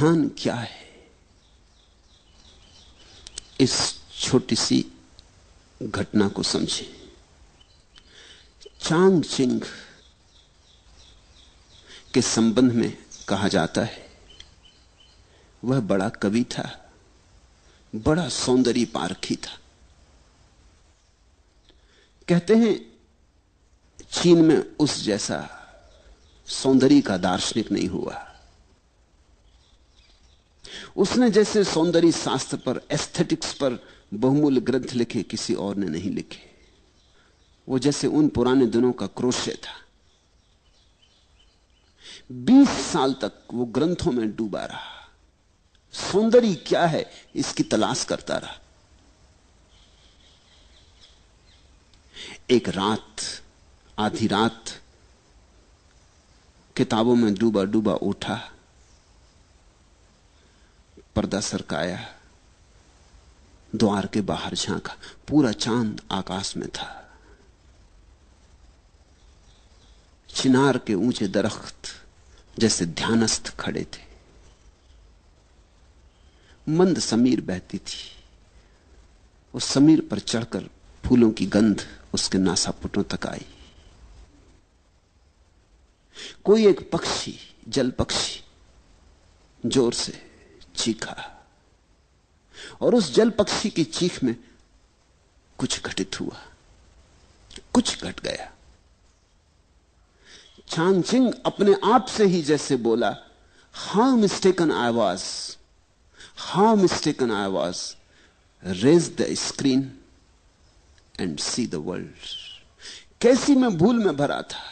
ध्यान क्या है, इस छोटी सी घटना को समझें। चांग चिंग के संबंध में कहा जाता है वह बड़ा कवि था, बड़ा सौंदर्य पारखी था। कहते हैं चीन में उस जैसा सौंदर्य का दार्शनिक नहीं हुआ। उसने जैसे सौंदर्य शास्त्र पर, एस्थेटिक्स पर बहुमूल्य ग्रंथ लिखे किसी और ने नहीं लिखे। वो जैसे उन पुराने दिनों का क्रोशे था। 20 साल तक वो ग्रंथों में डूबा रहा, सौंदर्य क्या है इसकी तलाश करता रहा। एक रात, आधी रात, किताबों में डूबा डूबा उठा, पर्दा सरकाया, द्वार के बाहर झांका, पूरा चांद आकाश में था। चिनार के ऊंचे दरख्त जैसे ध्यानस्थ खड़े थे। मंद समीर बहती थी। उस समीर पर चढ़कर फूलों की गंध उसके नासापुटों तक आई। कोई एक पक्षी, जल पक्षी, जोर से चीखा और उस जल पक्षी की चीख में कुछ घटित हुआ, कुछ घट गया। चांग चिंग अपने आप से ही जैसे बोला, how mistaken I was, how mistaken I was, raise the screen and see the world. कैसी मैं भूल में भरा था,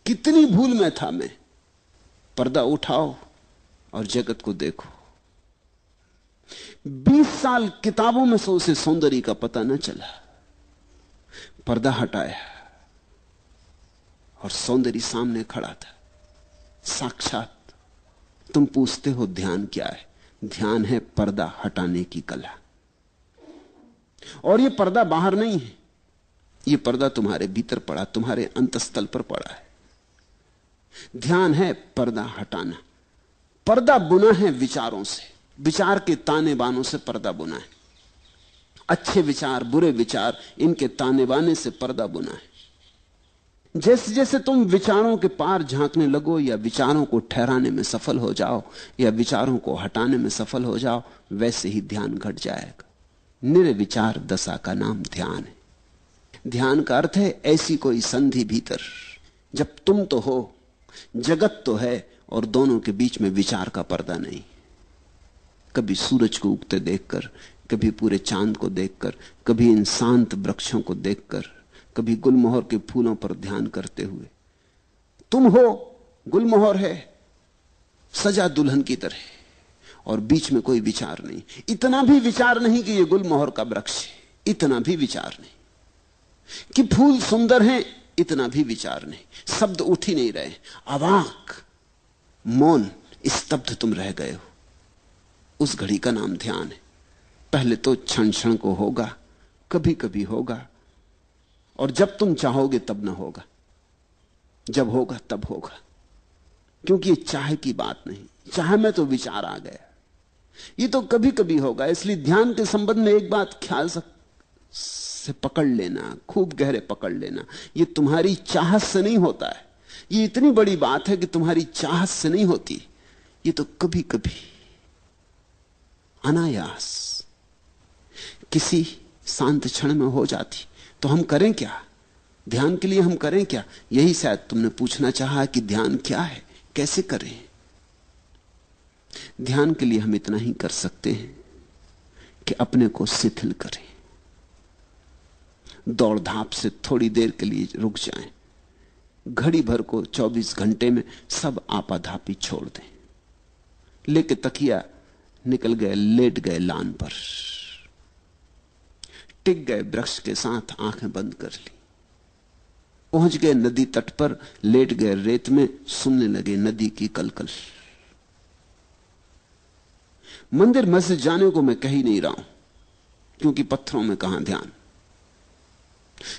कितनी भूल में था मैं। पर्दा उठाओ और जगत को देखो। 20 साल किताबों में से उसे सौंदर्य का पता न चला। पर्दा हटाया और सौंदर्य सामने खड़ा था, साक्षात। तुम पूछते हो ध्यान क्या है? ध्यान है पर्दा हटाने की कला। और यह पर्दा बाहर नहीं है, यह पर्दा तुम्हारे भीतर पड़ा, तुम्हारे अंतस्थल पर पड़ा है। ध्यान है पर्दा हटाना। पर्दा बुना है विचारों से, विचार के ताने बानों से पर्दा बुना है। अच्छे विचार, बुरे विचार, इनके ताने बाने से पर्दा बुना है। जैसे जैसे तुम विचारों के पार झांकने लगो, या विचारों को ठहराने में सफल हो जाओ, या विचारों को हटाने में सफल हो जाओ, वैसे ही ध्यान घट जाएगा। निर्विचार दशा का नाम ध्यान है। ध्यान का अर्थ है ऐसी कोई संधि भीतर जब तुम तो हो, जगत तो है, और दोनों के बीच में विचार का पर्दा नहीं। कभी सूरज को उगते देखकर, कभी पूरे चांद को देखकर, कभी इन शांत वृक्षों को देखकर, कभी गुलमोहर के फूलों पर ध्यान करते हुए। तुम हो, गुलमोहर है सजा दुल्हन की तरह, और बीच में कोई विचार नहीं। इतना भी विचार नहीं कि यह गुलमोहर का वृक्ष है, इतना भी विचार नहीं कि फूल सुंदर हैं, इतना भी विचार नहीं। शब्द उठ ही नहीं रहे, अवाक, मौन, स्तब्ध तुम रह गए हो। उस घड़ी का नाम ध्यान है। पहले तो क्षण क्षण को होगा, कभी कभी होगा, और जब तुम चाहोगे तब ना होगा, जब होगा तब होगा। क्योंकि ये चाह की बात नहीं, चाह में तो विचार आ गया। ये तो कभी कभी होगा। इसलिए ध्यान के संबंध में एक बात ख्याल से पकड़ लेना, खूब गहरे पकड़ लेना, ये तुम्हारी चाहत से नहीं होता है। ये इतनी बड़ी बात है कि तुम्हारी चाहत से नहीं होती, ये तो कभी कभी अनायास किसी शांत क्षण में हो जाती। तो हम करें क्या? ध्यान के लिए हम करें क्या? यही शायद तुमने पूछना चाहा कि ध्यान क्या है, कैसे करें। ध्यान के लिए हम इतना ही कर सकते हैं कि अपने को शिथिल करें, दौड़ धाप से थोड़ी देर के लिए रुक जाएं, घड़ी भर को 24 घंटे में सब आपाधापी छोड़ दें। लेके तकिया निकल गए, लेट गए लान पर, टिक गए वृक्ष के साथ, आंखें बंद कर ली, पहुंच गए नदी तट पर, लेट गए रेत में, सुनने लगे नदी की कलकल। मंदिर मस्जिद जाने को मैं कह ही नहीं रहा हूं, क्योंकि पत्थरों में कहां ध्यान।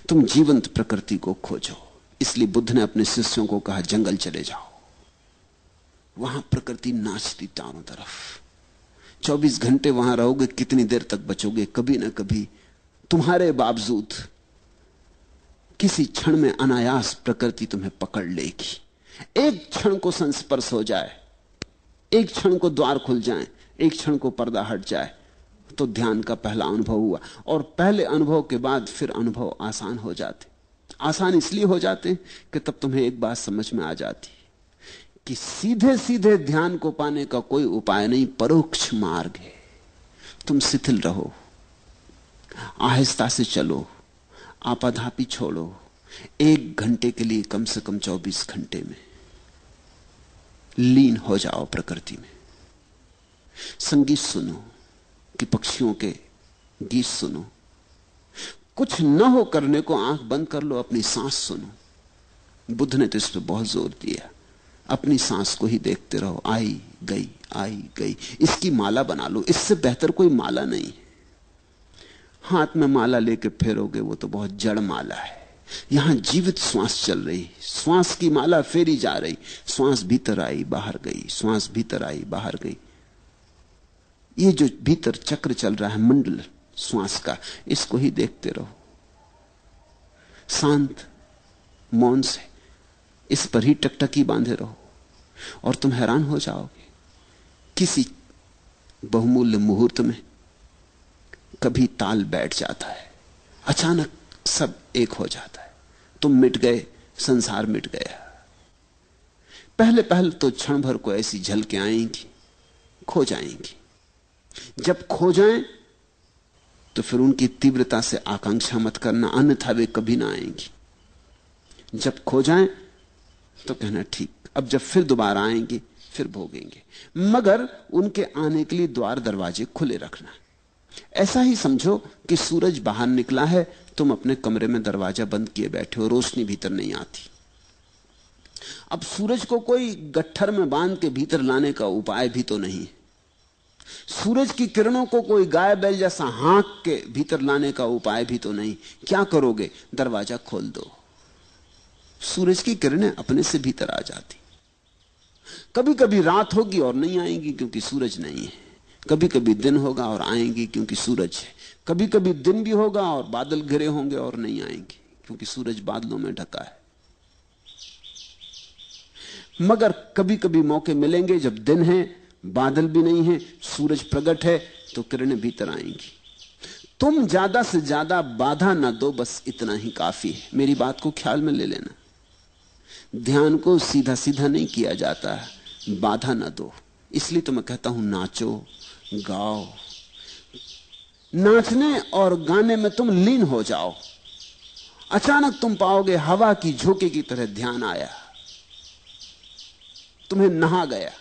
तुम जीवंत प्रकृति को खोजो। इसलिए बुद्ध ने अपने शिष्यों को कहा, जंगल चले जाओ, वहां प्रकृति नाचती चारों तरफ। 24 घंटे वहां रहोगे, कितनी देर तक बचोगे? कभी ना कभी तुम्हारे बावजूद किसी क्षण में अनायास प्रकृति तुम्हें पकड़ लेगी। एक क्षण को संस्पर्श हो जाए, एक क्षण को द्वार खुल जाए, एक क्षण को पर्दा हट जाए, तो ध्यान का पहला अनुभव हुआ। और पहले अनुभव के बाद फिर अनुभव आसान हो जाते। आसान इसलिए हो जाते कि तब तुम्हें एक बात समझ में आ जाती कि सीधे सीधे ध्यान को पाने का कोई उपाय नहीं, परोक्ष मार्ग है। तुम शिथिल रहो, आहिस्ता से चलो, आपाधापी छोड़ो। 1 घंटे के लिए कम से कम 24 घंटे में लीन हो जाओ प्रकृति में। संगीत सुनो कि पक्षियों के गीत सुनो। कुछ न हो करने को आंख बंद कर लो, अपनी सांस सुनो। बुद्ध ने तो इस पर बहुत जोर दिया, अपनी सांस को ही देखते रहो, आई गई आई गई। इसकी माला बना लो, इससे बेहतर कोई माला नहीं। हाथ में माला लेके फेरोगे वो तो बहुत जड़ माला है। यहां जीवित श्वास चल रही, श्वास की माला फेरी जा रही। श्वास भीतर आई बाहर गई, श्वास भीतर आई बाहर गई। ये जो भीतर चक्र चल रहा है मंडल श्वास का, इसको ही देखते रहो शांत मौन से। इस पर ही टकटकी बांधे रहो और तुम हैरान हो जाओगे। किसी बहुमूल्य मुहूर्त में कभी ताल बैठ जाता है, अचानक सब एक हो जाता है। तुम मिट गए, संसार मिट गया। पहले पहले तो क्षण भर को ऐसी झलकें आएंगी, खो जाएंगी। जब खो जाएं तो फिर उनकी तीव्रता से आकांक्षा मत करना, अन्यथा वे कभी ना आएंगी। जब खो जाएं तो कहना ठीक, अब जब फिर दोबारा आएंगी फिर भोगेंगे। मगर उनके आने के लिए द्वार दरवाजे खुले रखना। ऐसा ही समझो कि सूरज बाहर निकला है, तुम अपने कमरे में दरवाजा बंद किए बैठे हो, रोशनी भीतर नहीं आती। अब सूरज को कोई गट्ठर में बांध के भीतर लाने का उपाय भी तो नहीं। सूरज की किरणों को कोई गाय बैल जैसा हाँक के भीतर लाने का उपाय भी तो नहीं। क्या करोगे? दरवाजा खोल दो, सूरज की किरणें अपने से भीतर आ जाती। कभी कभी रात होगी और नहीं आएंगी क्योंकि सूरज नहीं है। कभी कभी दिन होगा और आएंगी क्योंकि सूरज है। कभी कभी दिन भी होगा और बादल घिरे होंगे और नहीं आएंगे क्योंकि सूरज बादलों में ढका है। मगर कभी कभी मौके मिलेंगे जब दिन है, बादल भी नहीं है, सूरज प्रकट है, तो किरणें भीतर आएंगी। तुम ज्यादा से ज्यादा बाधा ना दो, बस इतना ही काफी है। मेरी बात को ख्याल में ले लेना। ध्यान को सीधा सीधा नहीं किया जाता, बाधा ना दो। इसलिए तो मैं कहता हूं नाचो गाओ। नाचने और गाने में तुम लीन हो जाओ। अचानक तुम पाओगे हवा की झोंके की तरह ध्यान आया, तुम्हें नहा गया,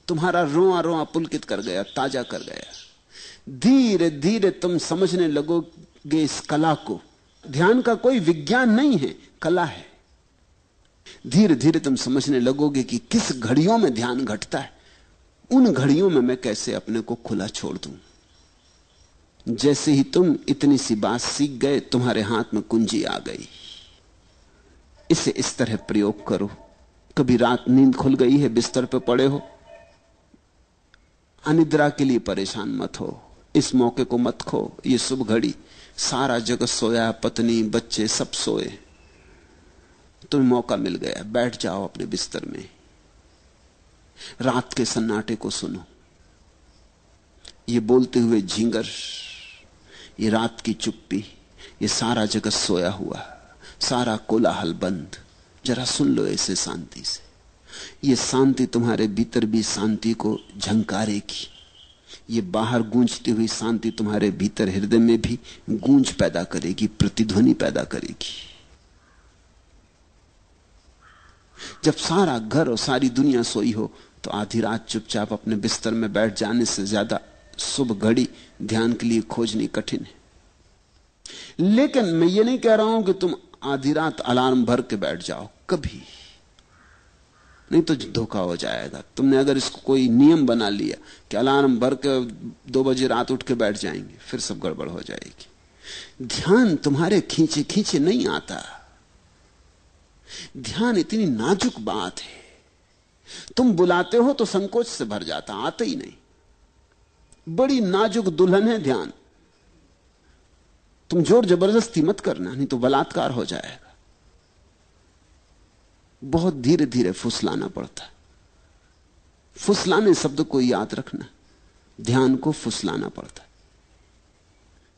तुम्हारा रोआ रोआ पुलकित कर गया, ताजा कर गया। धीरे धीरे तुम समझने लगोगे इस कला को। ध्यान का कोई विज्ञान नहीं है, कला है। धीरे धीरे तुम समझने लगोगे कि किस घड़ियों में ध्यान घटता है। उन घड़ियों में मैं कैसे अपने को खुला छोड़ दूं। जैसे ही तुम इतनी सी बात सीख गए, तुम्हारे हाथ में कुंजी आ गई। इसे इस तरह प्रयोग करो। कभी रात नींद खुल गई है, बिस्तर पे पड़े हो, अनिद्रा के लिए परेशान मत हो। इस मौके को मत खो। ये शुभ घड़ी, सारा जगत सोया, पत्नी बच्चे सब सोए, तुम्हें मौका मिल गया। बैठ जाओ अपने बिस्तर में, रात के सन्नाटे को सुनो। ये बोलते हुए झींगर, ये रात की चुप्पी, ये सारा जगत सोया हुआ, सारा कोलाहल बंद। जरा सुन लो इसे शांति से। ये शांति तुम्हारे भीतर भी शांति को झंकारेगी। ये बाहर गूंजती हुई शांति तुम्हारे भीतर हृदय में भी गूंज पैदा करेगी, प्रतिध्वनि पैदा करेगी। जब सारा घर और सारी दुनिया सोई हो तो आधी रात चुपचाप अपने बिस्तर में बैठ जाने से ज्यादा शुभ घड़ी ध्यान के लिए खोजनी कठिन है। लेकिन मैं ये नहीं कह रहा हूं कि तुम आधी रात अलार्म भर के बैठ जाओ, कभी नहीं, तो धोखा हो जाएगा। तुमने अगर इसको कोई नियम बना लिया कि अलार्म भर के 2 बजे रात उठ के बैठ जाएंगे, फिर सब गड़बड़ हो जाएगी। ध्यान तुम्हारे खींचे खींचे नहीं आता। ध्यान इतनी नाजुक बात है तुम बुलाते हो तो संकोच से भर जाता, आते ही नहीं। बड़ी नाजुक दुल्हन है ध्यान। तुम जोर जबरदस्ती मत करना, नहीं तो बलात्कार हो जाएगा। बहुत धीरे धीरे फुसलाना पड़ता। फुसलाने शब्द को याद रखना, ध्यान को फुसलाना पड़ता।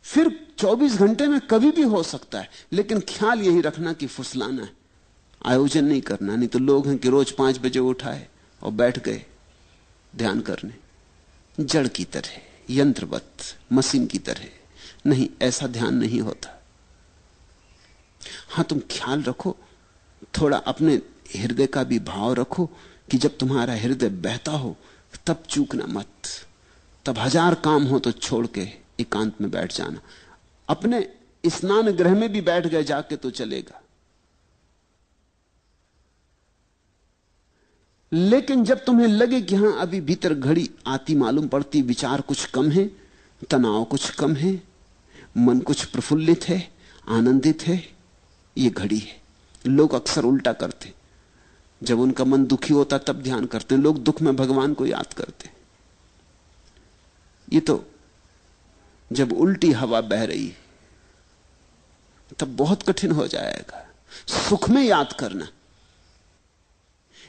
फिर 24 घंटे में कभी भी हो सकता है, लेकिन ख्याल यही रखना कि फुसलाना है, आयोजन नहीं करना। नहीं तो लोग हैं कि रोज 5 बजे उठाए और बैठ गए ध्यान करने, जड़ की तरह, यंत्रवत, मशीन की तरह। नहीं, ऐसा ध्यान नहीं होता। हां, तुम ख्याल रखो, थोड़ा अपने हृदय का भी भाव रखो कि जब तुम्हारा हृदय बहता हो तब चूकना मत। तब 1000 काम हो तो छोड़ के एकांत में बैठ जाना। अपने स्नान गृह में भी बैठ गए जाके तो चलेगा, लेकिन जब तुम्हें लगे कि हां अभी भीतर घड़ी आती मालूम पड़ती, विचार कुछ कम है, तनाव कुछ कम है, मन कुछ प्रफुल्लित है, आनंदित है, ये घड़ी है। लोग अक्सर उल्टा करते, जब उनका मन दुखी होता तब ध्यान करते हैं। लोग दुख में भगवान को याद करते। ये तो जब उल्टी हवा बह रही है तब बहुत कठिन हो जाएगा सुख में याद करना।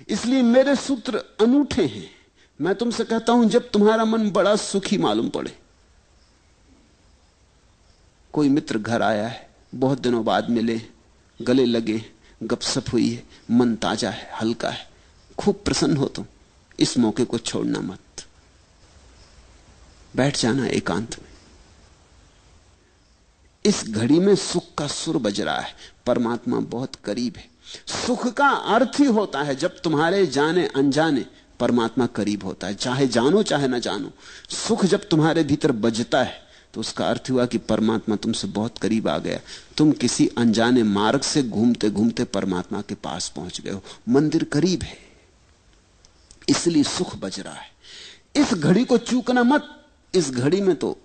इसलिए मेरे सूत्र अनूठे हैं। मैं तुमसे कहता हूं, जब तुम्हारा मन बड़ा सुखी मालूम पड़े, कोई मित्र घर आया है, बहुत दिनों बाद मिले, गले लगे, गपशप हुई है, मन ताजा है, हल्का है, खूब प्रसन्न हो तुम, इस मौके को छोड़ना मत। बैठ जाना एकांत में। इस घड़ी में सुख का सुर बज रहा है, परमात्मा बहुत करीब है। सुख का अर्थ ही होता है जब तुम्हारे जाने अनजाने परमात्मा करीब होता है, चाहे जानो चाहे ना जानो। सुख जब तुम्हारे भीतर बजता है तो उसका अर्थ हुआ कि परमात्मा तुमसे बहुत करीब आ गया। तुम किसी अनजाने मार्ग से घूमते घूमते परमात्मा के पास पहुंच गए हो। मंदिर करीब है, इसलिए सुख बज रहा है। इस घड़ी को चूकना मत। इस घड़ी में तो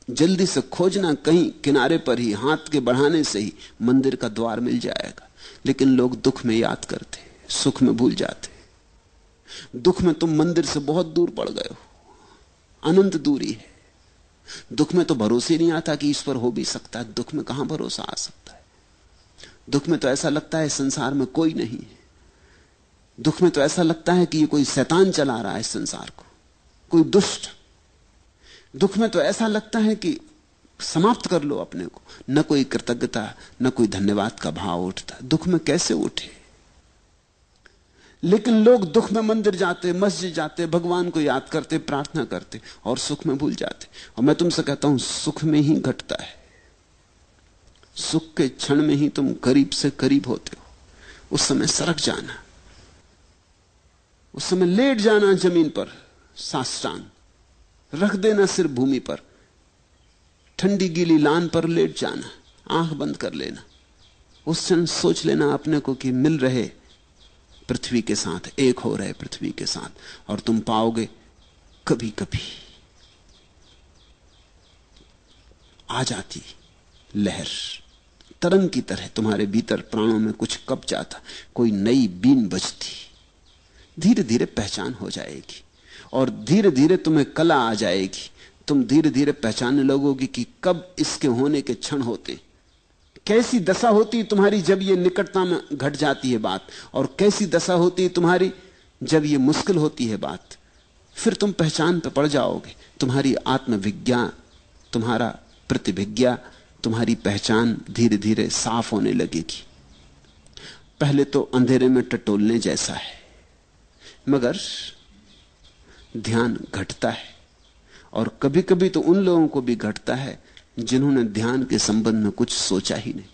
जल्दी से खोजना, कहीं किनारे पर ही हाथ के बढ़ाने से ही मंदिर का द्वार मिल जाएगा। लेकिन लोग दुख में याद करते, सुख में भूल जाते। दुख में तुम मंदिर से बहुत दूर पड़ गए हो, अनंत दूरी है। दुख में तो भरोसे नहीं आता कि ईश्वर हो भी सकता है। दुख में कहां भरोसा आ सकता है? दुख में तो ऐसा लगता है संसार में कोई नहीं है। दुख में तो ऐसा लगता है कि ये कोई शैतान चला रहा है संसार को, कोई दुष्ट। दुख में तो ऐसा लगता है कि समाप्त कर लो अपने को। न कोई कृतज्ञता, न कोई धन्यवाद का भाव उठता। दुख में कैसे उठे? लेकिन लोग दुख में मंदिर जाते, मस्जिद जाते, भगवान को याद करते, प्रार्थना करते और सुख में भूल जाते। और मैं तुमसे कहता हूं, सुख में ही घटता है। सुख के क्षण में ही तुम करीब से करीब होते हो। उस समय सरक जाना, उस समय लेट जाना जमीन पर, साष्टांग रख देना सिर भूमि पर, ठंडी गीली लान पर लेट जाना, आंख बंद कर लेना। उस क्षण सोच लेना अपने को कि मिल रहे पृथ्वी के साथ, एक हो रहे पृथ्वी के साथ। और तुम पाओगे कभी कभी आ जाती लहर, तरंग की तरह तुम्हारे भीतर प्राणों में कुछ कब जाता, कोई नई बीन बजती। धीरे धीरे पहचान हो जाएगी और धीरे धीरे तुम्हें कला आ जाएगी। तुम धीरे धीरे पहचानने लगोगे कि कब इसके होने के क्षण होते, कैसी दशा होती तुम्हारी जब ये निकटता में घट जाती है बात, और कैसी दशा होती है तुम्हारी जब ये मुश्किल होती है बात। फिर तुम पहचान पे पड़ जाओगे। तुम्हारी आत्मविज्ञा, तुम्हारा प्रतिभिज्ञा, तुम्हारी पहचान धीरे धीरे साफ होने लगेगी। पहले तो अंधेरे में टटोलने जैसा है, मगर ध्यान घटता है। और कभी कभी तो उन लोगों को भी घटता है जिन्होंने ध्यान के संबंध में कुछ सोचा ही नहीं।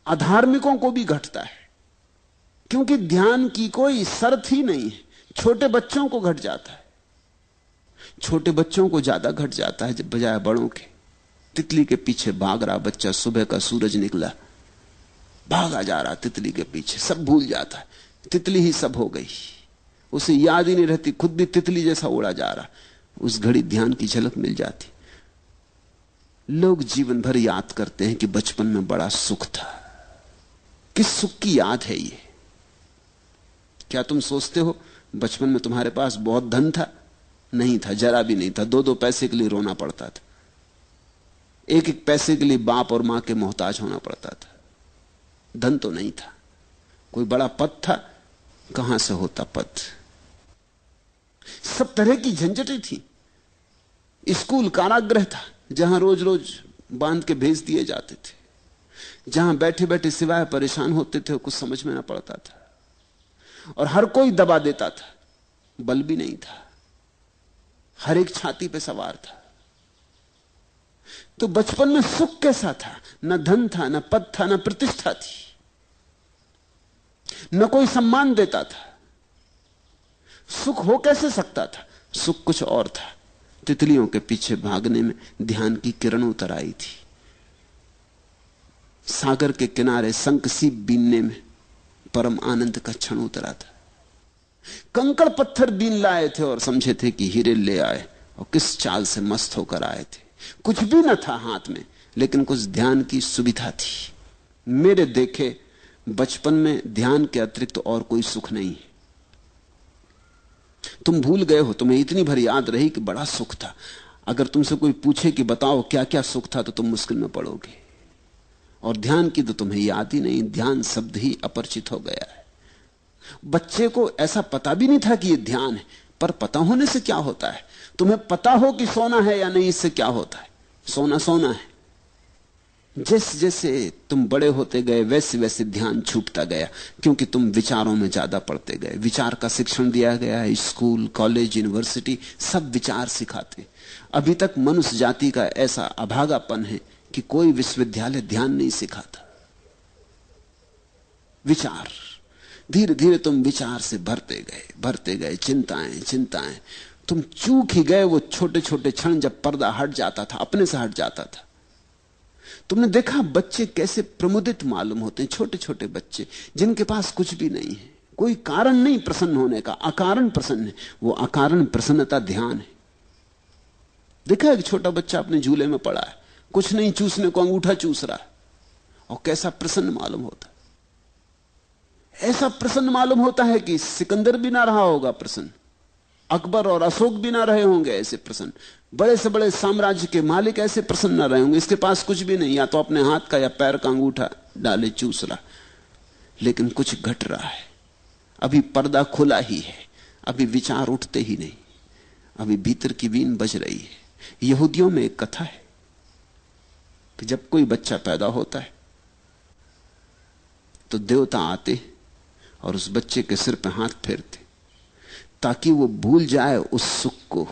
अधार्मिकों को भी घटता है, क्योंकि ध्यान की कोई शर्त ही नहीं है। छोटे बच्चों को घट जाता है, छोटे बच्चों को ज्यादा घट जाता है जब बजाय बड़ों के। तितली के पीछे भाग रहा बच्चा, सुबह का सूरज निकला, भागा जा रहा तितली के पीछे, सब भूल जाता है, तितली ही सब हो गई, उसे याद ही नहीं रहती, खुद भी तितली जैसा उड़ा जा रहा। उस घड़ी ध्यान की झलक मिल जाती। लोग जीवन भर याद करते हैं कि बचपन में बड़ा सुख था। किस सुख की याद है ये? क्या तुम सोचते हो बचपन में तुम्हारे पास बहुत धन था? नहीं था, जरा भी नहीं था। 2-2 पैसे के लिए रोना पड़ता था, 1-1 पैसे के लिए बाप और मां के मोहताज होना पड़ता था। धन तो नहीं था। कोई बड़ा पद था? कहां से होता पद? सब तरह की झंझटें थी। स्कूल कारागृह था, जहां रोज रोज बांध के भेज दिए जाते थे, जहां बैठे बैठे सिवाय परेशान होते थे, कुछ समझ में ना पड़ता था, और हर कोई दबा देता था। बल भी नहीं था, हर एक छाती पे सवार था। तो बचपन में सुख कैसा था? न धन था, न पद था, न प्रतिष्ठा थी, न कोई सम्मान देता था। सुख हो कैसे सकता था? सुख कुछ और था। तितलियों के पीछे भागने में ध्यान की किरण उतर आई थी। सागर के किनारे शंखसीप बीनने में परम आनंद का क्षण उतरा था। कंकड़ पत्थर बीन लाए थे और समझे थे कि हीरे ले आए, और किस चाल से मस्त होकर आए थे। कुछ भी न था हाथ में, लेकिन कुछ ध्यान की सुविधा थी। मेरे देखे बचपन में ध्यान के अतिरिक्त तो और कोई सुख नहीं है। तुम भूल गए हो, तुम्हें इतनी भर याद रही कि बड़ा सुख था। अगर तुमसे कोई पूछे कि बताओ क्या क्या सुख था, तो तुम मुश्किल में पड़ोगे। और ध्यान की तो तुम्हें याद ही नहीं, ध्यान शब्द ही अपरिचित हो गया है। बच्चे को ऐसा पता भी नहीं था कि यह ध्यान है, पर पता होने से क्या होता है? तुम्हें पता हो कि सोना है या नहीं, इससे क्या होता है? सोना सोना है। जैसे जैसे तुम बड़े होते गए, वैसे वैसे ध्यान छूटता गया, क्योंकि तुम विचारों में ज्यादा पढ़ते गए। विचार का शिक्षण दिया गया है, स्कूल, कॉलेज, यूनिवर्सिटी सब विचार सिखाते। अभी तक मनुष्य जाति का ऐसा अभागापन है कि कोई विश्वविद्यालय ध्यान नहीं सिखाता। विचार, धीरे धीरे तुम विचार से भरते गए, चिंताएं चिंताएं। तुम चूक ही गए वो छोटे छोटे क्षण जब पर्दा हट जाता था, अपने से हट जाता था। तुमने देखा बच्चे कैसे प्रमुदित मालूम होते हैं, छोटे छोटे बच्चे जिनके पास कुछ भी नहीं है, कोई कारण नहीं प्रसन्न होने का, अकारण प्रसन्न है। वो अकारण प्रसन्नता ध्यान है। देखा एक छोटा बच्चा अपने झूले में पड़ा है, कुछ नहीं चूसने को अंगूठा चूस रहा है, और कैसा प्रसन्न मालूम होता है। ऐसा प्रसन्न मालूम होता है कि सिकंदर भी ना रहा होगा प्रसन्न, अकबर और अशोक भी ना रहे होंगे ऐसे प्रसन्न, बड़े से बड़े साम्राज्य के मालिक ऐसे प्रसन्न ना रहे होंगे। इसके पास कुछ भी नहीं, या तो अपने हाथ का या पैर का अंगूठा डाले चूस रहा, लेकिन कुछ घट रहा है। अभी पर्दा खुला ही है, अभी विचार उठते ही नहीं, अभी भीतर की वीण बज रही है। यहूदियों में एक कथा है कि जब कोई बच्चा पैदा होता है तो देवता आते और उस बच्चे के सिर पे हाथ फेरते, ताकि वो भूल जाए उस सुख को,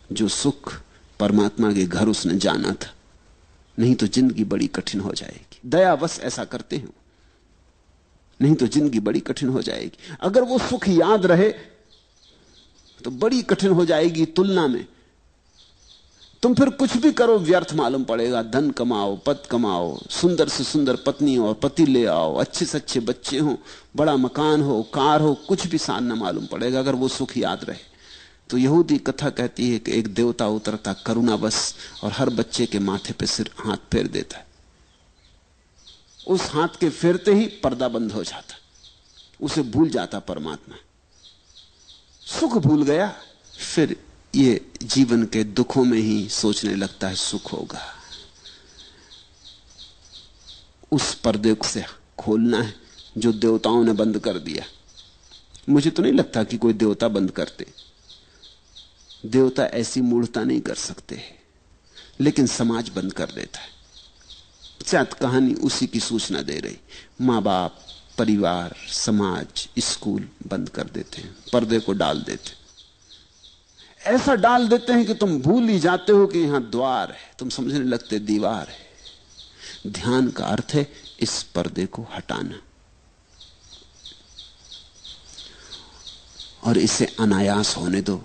जो सुख परमात्मा के घर उसने जाना था। नहीं तो जिंदगी बड़ी कठिन हो जाएगी। दयावश ऐसा करते हैं, नहीं तो जिंदगी बड़ी कठिन हो जाएगी। अगर वो सुख याद रहे तो बड़ी कठिन हो जाएगी तुलना में। तुम फिर कुछ भी करो व्यर्थ मालूम पड़ेगा। धन कमाओ, पद कमाओ, सुंदर से सुंदर पत्नी और पति ले आओ, अच्छे से अच्छे बच्चे हो, बड़ा मकान हो, कार हो, कुछ भी सान न मालूम पड़ेगा अगर वो सुख याद रहे। तो यहूदी कथा कहती है कि एक देवता उतरता करुणावश और हर बच्चे के माथे पे सिर हाथ फेर देता है। उस हाथ के फेरते ही पर्दा बंद हो जाता, उसे भूल जाता परमात्मा, सुख भूल गया। फिर ये जीवन के दुखों में ही सोचने लगता है सुख होगा। उस पर्दे से खोलना है जो देवताओं ने बंद कर दिया। मुझे तो नहीं लगता कि कोई देवता बंद करते, देवता ऐसी मूढ़ता नहीं कर सकते, लेकिन समाज बंद कर देता है। शायद कहानी उसी की सूचना दे रही। मां बाप, परिवार, समाज, स्कूल बंद कर देते हैं, पर्दे को डाल देते, ऐसा डाल देते हैं कि तुम भूल ही जाते हो कि यहां द्वार है, तुम समझने लगते दीवार है। ध्यान का अर्थ है इस पर्दे को हटाना और इसे अनायास होने दो,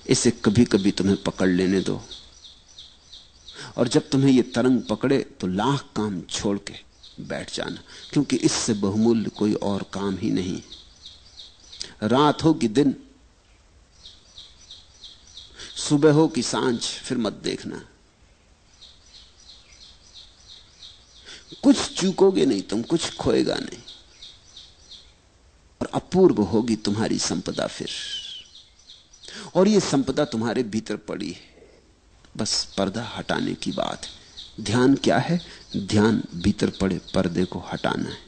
इसे कभी कभी तुम्हें पकड़ लेने दो। और जब तुम्हें यह तरंग पकड़े तो लाख काम छोड़ के बैठ जाना, क्योंकि इससे बहुमूल्य कोई और काम ही नहीं। रात हो कि दिन, सुबह हो कि सांझ, फिर मत देखना। कुछ चूकोगे नहीं तुम, कुछ खोएगा नहीं। और अपूर्व होगी तुम्हारी संपदा फिर। और ये संपदा तुम्हारे भीतर पड़ी है, बस पर्दा हटाने की बात है। ध्यान क्या है? ध्यान भीतर पड़े पर्दे को हटाना है।